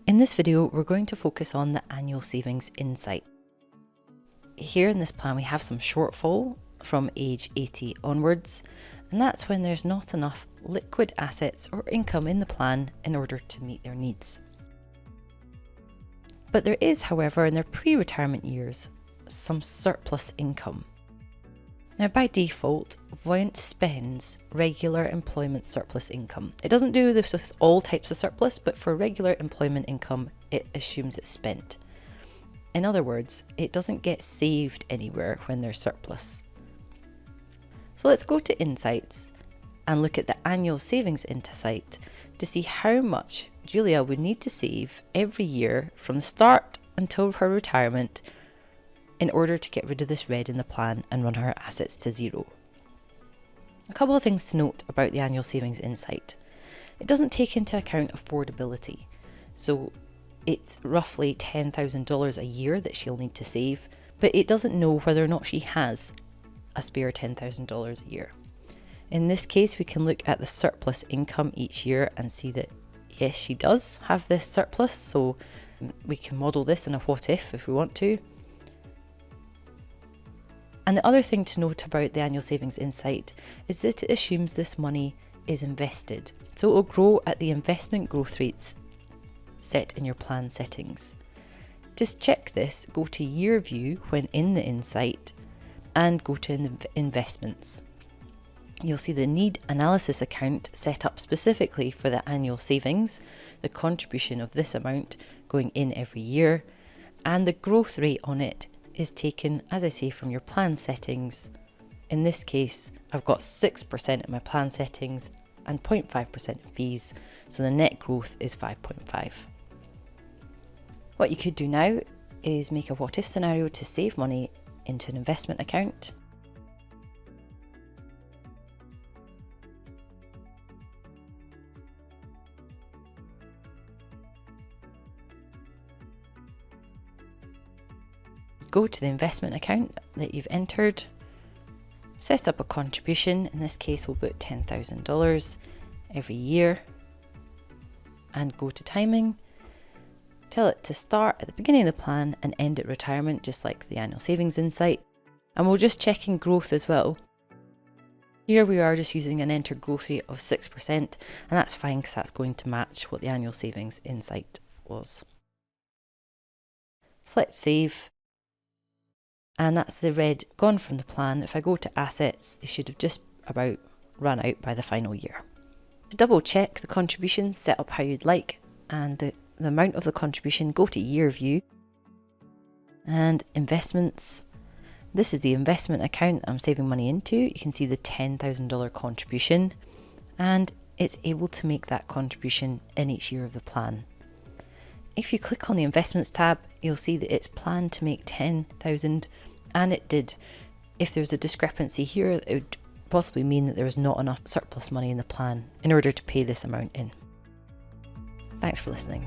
In this video, we're going to focus on the annual savings insight. Here in this plan, we have some shortfall from age 80 onwards, and that's when there's not enough liquid assets or income in the plan in order to meet their needs. But there is, however, in their pre-retirement years, some surplus income. Now, by default, Voyant spends regular employment surplus income. It doesn't do this with all types of surplus, but for regular employment income, it assumes it's spent. In other words, it doesn't get saved anywhere when there's surplus. So let's go to Insights and look at the annual savings insight to see how much Julia would need to save every year from the start until her retirement in order to get rid of this red in the plan and run her assets to zero. A couple of things to note about the annual savings insight. It doesn't take into account affordability. So it's roughly $10,000 a year that she'll need to save, but it doesn't know whether or not she has a spare $10,000 a year. In this case, we can look at the surplus income each year and see that yes, she does have this surplus, so we can model this in a what if we want to. And the other thing to note about the annual savings insight is that it assumes this money is invested. So it will grow at the investment growth rates set in your plan settings. Just check this, go to year view when in the insight and go to investments. You'll see the need analysis account set up specifically for the annual savings, the contribution of this amount going in every year, and the growth rate on it is taken, as I say, from your plan settings. In this case, I've got 6% in my plan settings and 0.5% in fees, so the net growth is 5.5. What you could do now is make a what if scenario to save money into an investment account. Go to the investment account that you've entered, set up a contribution. In this case, we'll put $10,000 every year, and go to timing. Tell it to start at the beginning of the plan and end at retirement, just like the annual savings insight. And we'll just check in growth as well. Here we are just using an entered growth rate of 6%, and that's fine because that's going to match what the annual savings insight was. Select save. And that's the red gone from the plan. If I go to assets, they should have just about run out by the final year. To double check the contribution, set up how you'd like, and the amount of the contribution, go to year view and investments. This is the investment account I'm saving money into. You can see the $10,000 contribution, and it's able to make that contribution in each year of the plan. If you click on the investments tab, you'll see that it's planned to make $10,000, and it did. If there's a discrepancy here, it would possibly mean that there was not enough surplus money in the plan in order to pay this amount in. Thanks for listening.